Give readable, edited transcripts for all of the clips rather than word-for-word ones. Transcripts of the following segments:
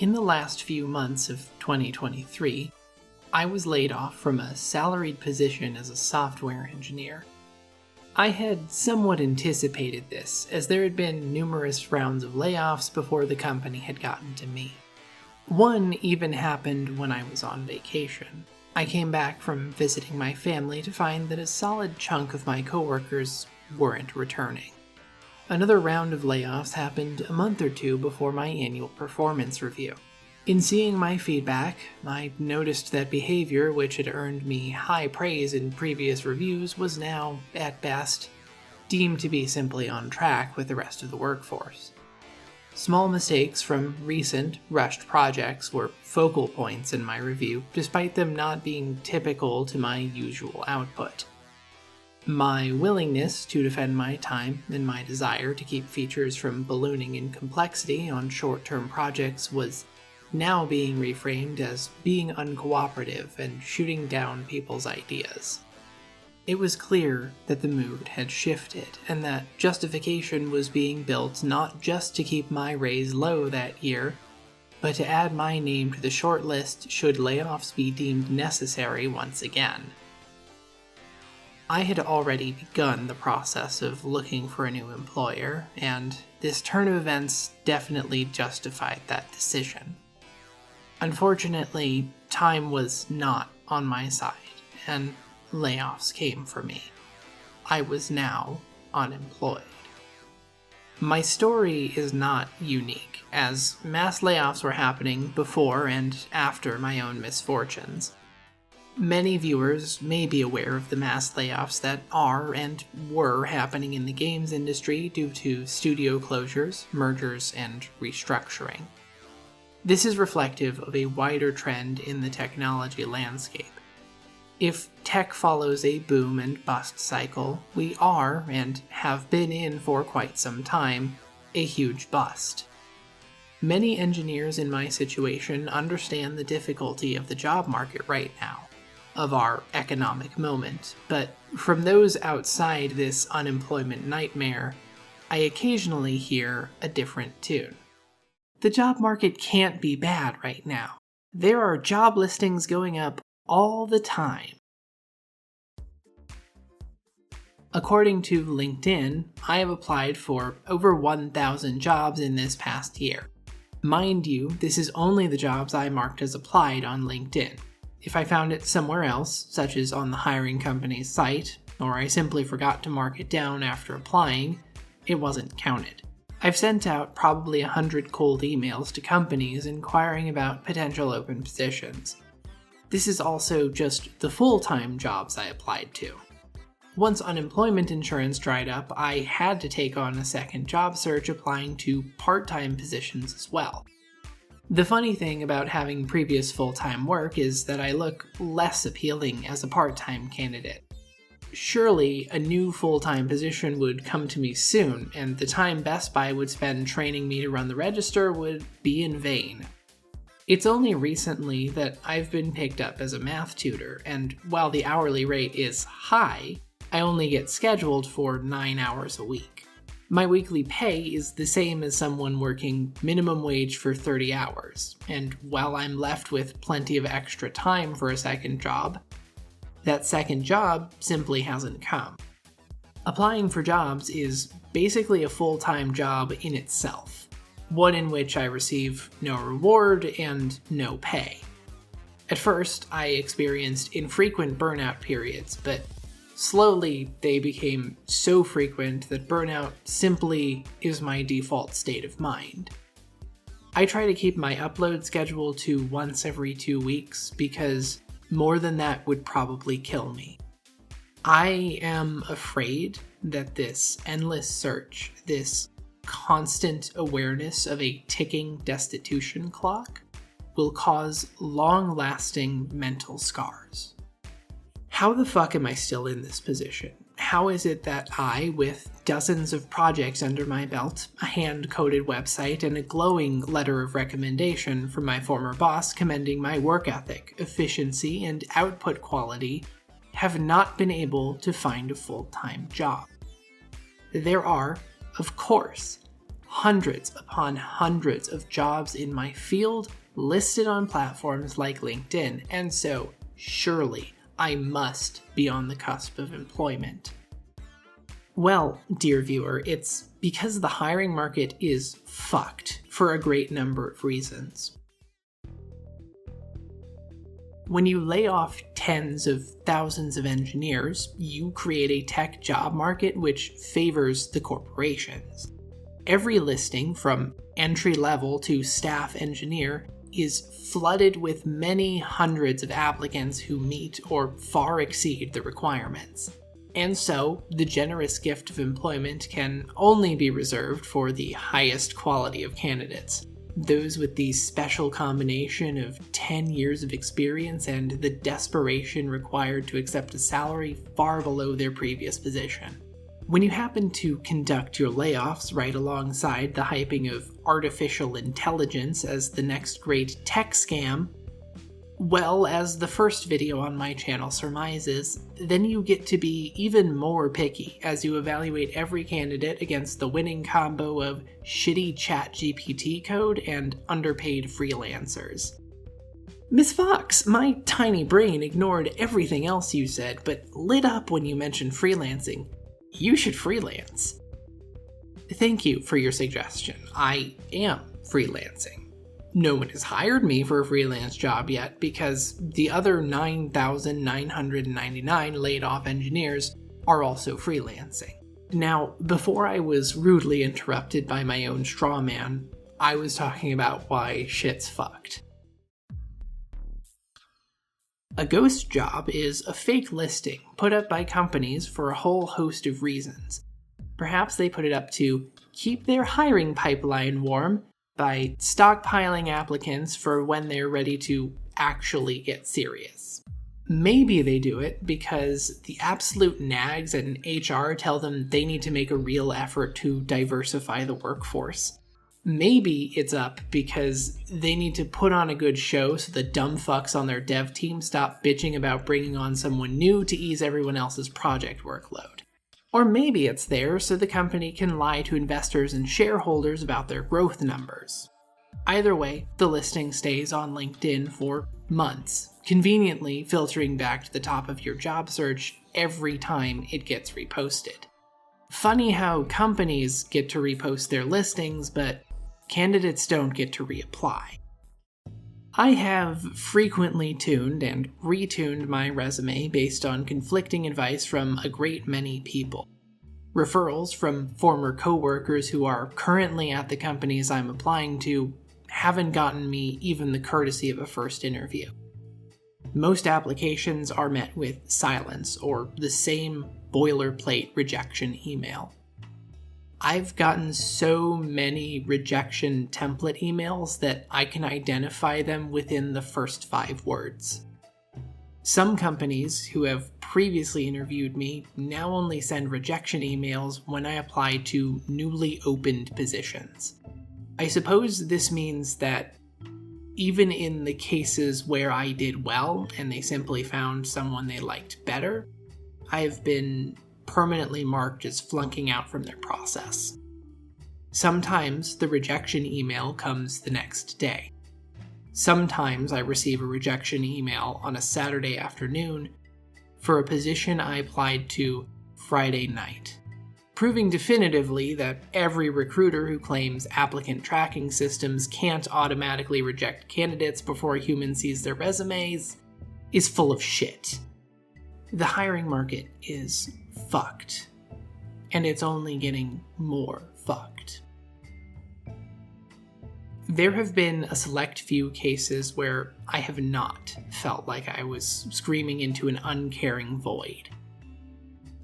In the last few months of 2023, I was laid off from a salaried position as a software engineer. I had somewhat anticipated this, as there had been numerous rounds of layoffs before the company had gotten to me. One even happened when I was on vacation. I came back from visiting my family to find that a solid chunk of my coworkers weren't returning. Another round of layoffs happened a month or two before my annual performance review. In seeing my feedback, I noticed that behavior which had earned me high praise in previous reviews was now, at best, deemed to be simply on track with the rest of the workforce. Small mistakes from recent, rushed projects were focal points in my review, despite them not being typical to my usual output. My willingness to defend my time and my desire to keep features from ballooning in complexity on short-term projects was now being reframed as being uncooperative and shooting down people's ideas. It was clear that the mood had shifted, and that justification was being built not just to keep my raise low that year, but to add my name to the short list should layoffs be deemed necessary once again. I had already begun the process of looking for a new employer, and this turn of events definitely justified that decision. Unfortunately, time was not on my side, and layoffs came for me. I was now unemployed. My story is not unique, as mass layoffs were happening before and after my own misfortunes. Many viewers may be aware of the mass layoffs that are and were happening in the games industry due to studio closures, mergers, and restructuring. This is reflective of a wider trend in the technology landscape. If tech follows a boom and bust cycle, we are, and have been in for quite some time, a huge bust. Many engineers in my situation understand the difficulty of the job market right now, of our economic moment, but from those outside this unemployment nightmare, I occasionally hear a different tune. The job market can't be bad right now. There are job listings going up all the time. According to LinkedIn, I have applied for over 1,000 jobs in this past year. Mind you, this is only the jobs I marked as applied on LinkedIn. If I found it somewhere else, such as on the hiring company's site, or I simply forgot to mark it down after applying, it wasn't counted. I've sent out probably 100 cold emails to companies inquiring about potential open positions. This is also just the full-time jobs I applied to. Once unemployment insurance dried up, I had to take on a second job search applying to part-time positions as well. The funny thing about having previous full-time work is that I look less appealing as a part-time candidate. Surely, a new full-time position would come to me soon, and the time Best Buy would spend training me to run the register would be in vain. It's only recently that I've been picked up as a math tutor, and while the hourly rate is high, I only get scheduled for 9 hours a week. My weekly pay is the same as someone working minimum wage for 30 hours, and while I'm left with plenty of extra time for a second job, that second job simply hasn't come. Applying for jobs is basically a full-time job in itself, one in which I receive no reward and no pay. At first, I experienced infrequent burnout periods, but slowly they became so frequent that burnout simply is my default state of mind. I try to keep my upload schedule to once every 2 weeks because more than that would probably kill me. I am afraid that this endless search, this constant awareness of a ticking destitution clock, will cause long-lasting mental scars. How the fuck am I still in this position? How is it that I, with dozens of projects under my belt, a hand-coded website, and a glowing letter of recommendation from my former boss commending my work ethic, efficiency, and output quality, have not been able to find a full-time job? There are, of course, hundreds upon hundreds of jobs in my field listed on platforms like LinkedIn, and so surely I must be on the cusp of employment. Well, dear viewer, it's because the hiring market is fucked for a great number of reasons. When you lay off tens of thousands of engineers, you create a tech job market which favors the corporations. Every listing, from entry-level to staff engineer, is flooded with many hundreds of applicants who meet or far exceed the requirements. And so, the generous gift of employment can only be reserved for the highest quality of candidates, those with the special combination of 10 years of experience and the desperation required to accept a salary far below their previous position. When you happen to conduct your layoffs right alongside the hyping of artificial intelligence as the next great tech scam, well, as the first video on my channel surmises, then you get to be even more picky as you evaluate every candidate against the winning combo of shitty ChatGPT code and underpaid freelancers. Miss Fox, my tiny brain ignored everything else you said, but lit up when you mentioned freelancing. You should freelance. Thank you for your suggestion. I am freelancing. No one has hired me for a freelance job yet because the other 9,999 laid off engineers are also freelancing. Now, before I was rudely interrupted by my own straw man, I was talking about why shit's fucked. A ghost job is a fake listing put up by companies for a whole host of reasons. Perhaps they put it up to keep their hiring pipeline warm by stockpiling applicants for when they're ready to actually get serious. Maybe they do it because the absolute nags in HR tell them they need to make a real effort to diversify the workforce. Maybe it's up because they need to put on a good show so the dumb fucks on their dev team stop bitching about bringing on someone new to ease everyone else's project workload. Or maybe it's there so the company can lie to investors and shareholders about their growth numbers. Either way, the listing stays on LinkedIn for months, conveniently filtering back to the top of your job search every time it gets reposted. Funny how companies get to repost their listings, but candidates don't get to reapply. I have frequently tuned and retuned my resume based on conflicting advice from a great many people. Referrals from former coworkers who are currently at the companies I'm applying to haven't gotten me even the courtesy of a first interview. Most applications are met with silence or the same boilerplate rejection email. I've gotten so many rejection template emails that I can identify them within the first 5 words. Some companies who have previously interviewed me now only send rejection emails when I apply to newly opened positions. I suppose this means that even in the cases where I did well and they simply found someone they liked better, I've been permanently marked as flunking out from their process. Sometimes the rejection email comes the next day. Sometimes I receive a rejection email on a Saturday afternoon for a position I applied to Friday night, proving definitively that every recruiter who claims applicant tracking systems can't automatically reject candidates before a human sees their resumes is full of shit. The hiring market is fucked, and it's only getting more fucked. There have been a select few cases where I have not felt like I was screaming into an uncaring void.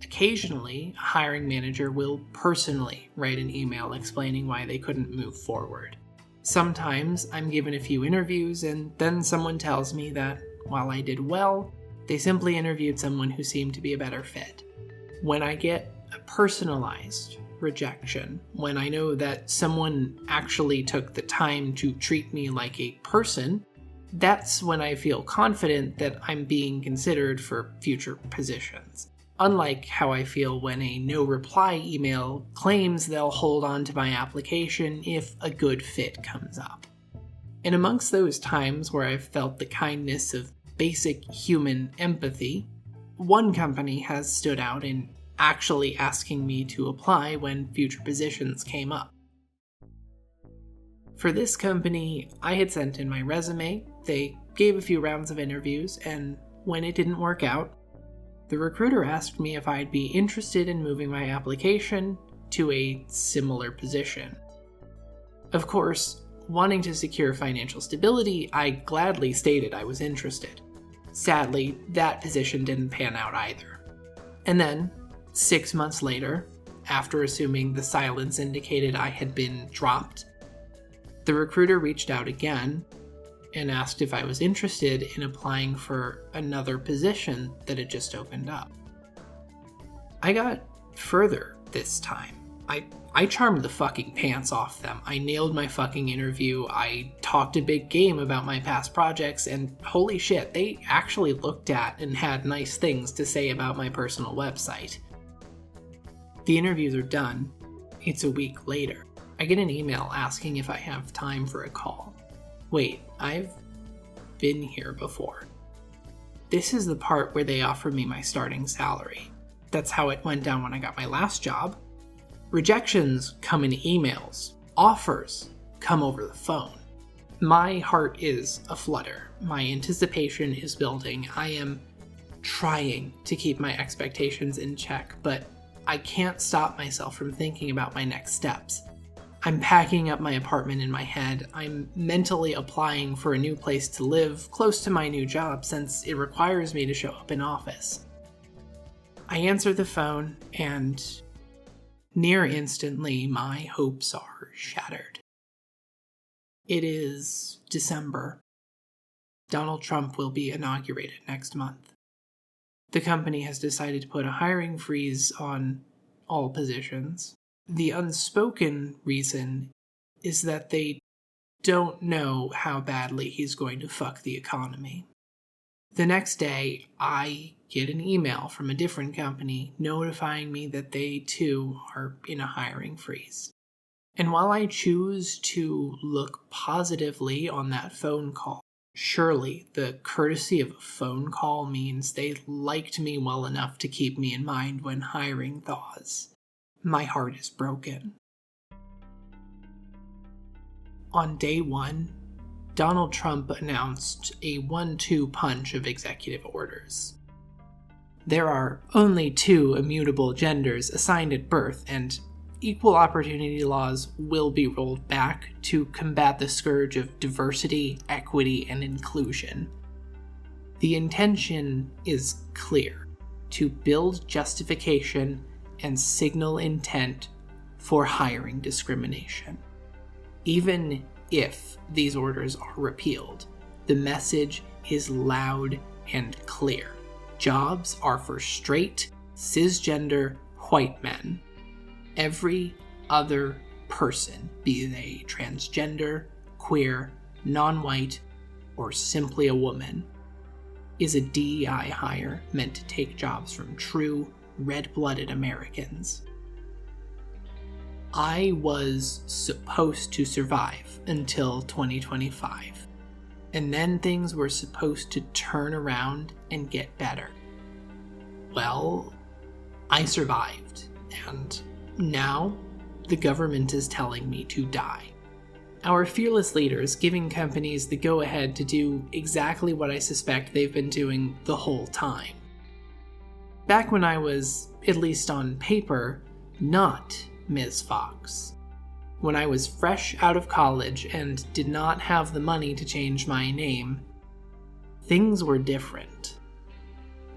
Occasionally, a hiring manager will personally write an email explaining why they couldn't move forward. Sometimes I'm given a few interviews and then someone tells me that, while I did well, they simply interviewed someone who seemed to be a better fit. When I get a personalized rejection, when I know that someone actually took the time to treat me like a person, that's when I feel confident that I'm being considered for future positions. Unlike how I feel when a no-reply email claims they'll hold on to my application if a good fit comes up. And amongst those times where I've felt the kindness of basic human empathy, one company has stood out in actually asking me to apply when future positions came up. For this company, I had sent in my resume, they gave a few rounds of interviews, and when it didn't work out, the recruiter asked me if I'd be interested in moving my application to a similar position. Of course, wanting to secure financial stability, I gladly stated I was interested. Sadly, that position didn't pan out either. And then, 6 months later, after assuming the silence indicated I had been dropped, the recruiter reached out again and asked if I was interested in applying for another position that had just opened up. I got further this time. I charmed the fucking pants off them. I nailed my fucking interview, I talked a big game about my past projects, and holy shit, they actually looked at and had nice things to say about my personal website. The interviews are done. It's a week later. I get an email asking if I have time for a call. Wait, I've been here before. This is the part where they offer me my starting salary. That's how it went down when I got my last job. Rejections come in emails. Offers come over the phone. My heart is aflutter. My anticipation is building. I am trying to keep my expectations in check, but I can't stop myself from thinking about my next steps. I'm packing up my apartment in my head. I'm mentally applying for a new place to live close to my new job since it requires me to show up in office. I answer the phone and near instantly my hopes are shattered. It is December. Donald Trump will be inaugurated next month. The company has decided to put a hiring freeze on all positions. The unspoken reason is that they don't know how badly he's going to fuck the economy. The next day, I get an email from a different company notifying me that they too are in a hiring freeze. And while I choose to look positively on that phone call, surely the courtesy of a phone call means they liked me well enough to keep me in mind when hiring thaws. My heart is broken. On day one, Donald Trump announced a 1-2 punch of executive orders. There are only 2 immutable genders assigned at birth, and equal opportunity laws will be rolled back to combat the scourge of diversity, equity, and inclusion. The intention is clear: to build justification and signal intent for hiring discrimination. Even if these orders are repealed, the message is loud and clear. Jobs are for straight, cisgender, white men. Every other person, be they transgender, queer, non-white, or simply a woman, is a DEI hire meant to take jobs from true, red-blooded Americans. I was supposed to survive until 2025, and then things were supposed to turn around and get better. Well, I survived, and now the government is telling me to die. Our fearless leaders giving companies the go-ahead to do exactly what I suspect they've been doing the whole time. Back when I was, at least on paper, not Ms. Fox. When I was fresh out of college and did not have the money to change my name, things were different.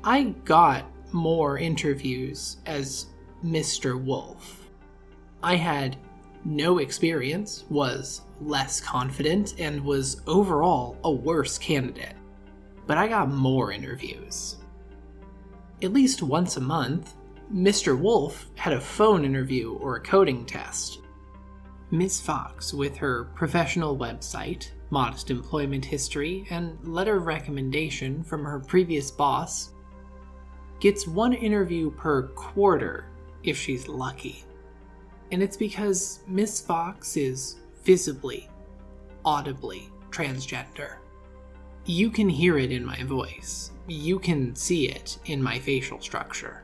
I got more interviews as Mr. Wolf. I had no experience, was less confident, and was overall a worse candidate. But I got more interviews. At least once a month, Mr. Wolf had a phone interview or a coding test. Ms. Fox, with her professional website, modest employment history, and letter of recommendation from her previous boss, gets one interview per quarter if she's lucky. And it's because Miss Fox is visibly, audibly transgender. You can hear it in my voice. You can see it in my facial structure.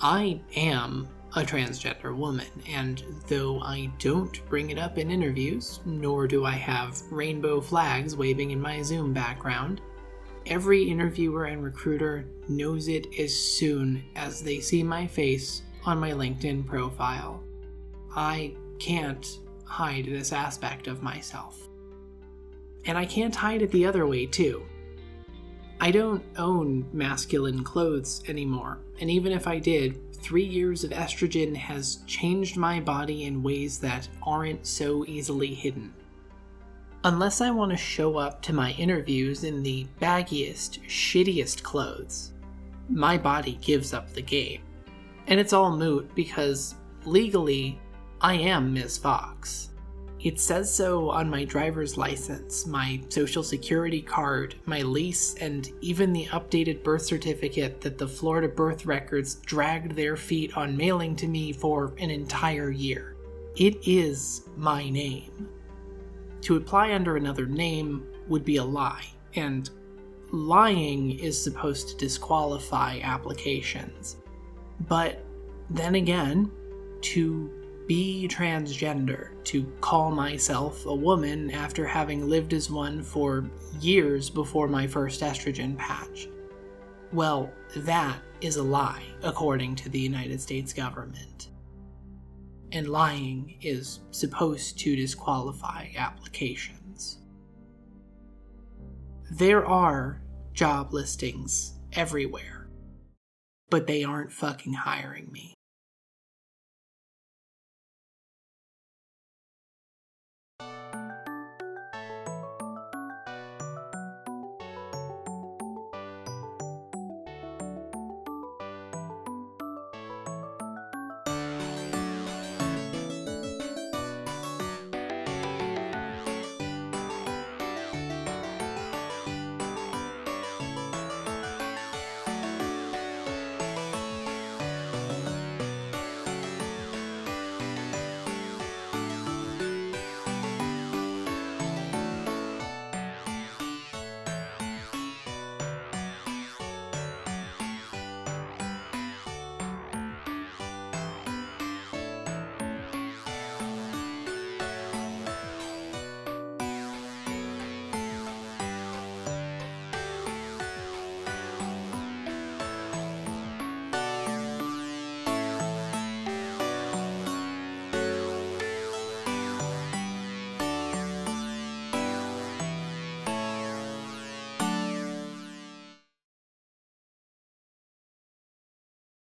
I am a transgender woman, and though I don't bring it up in interviews, nor do I have rainbow flags waving in my Zoom background, every interviewer and recruiter knows it as soon as they see my face on my LinkedIn profile. I can't hide this aspect of myself. And I can't hide it the other way, too. I don't own masculine clothes anymore, and even if I did, 3 years of estrogen has changed my body in ways that aren't so easily hidden. Unless I want to show up to my interviews in the baggiest, shittiest clothes, my body gives up the game. And it's all moot because, legally, I am Ms. Fox. It says so on my driver's license, my social security card, my lease, and even the updated birth certificate that the Florida birth records dragged their feet on mailing to me for an entire year. It is my name. To apply under another name would be a lie, and lying is supposed to disqualify applications. But then again, to be transgender, to call myself a woman after having lived as one for years before my first estrogen patch, well, that is a lie, according to the United States government. And lying is supposed to disqualify applications. There are job listings everywhere, but they aren't fucking hiring me.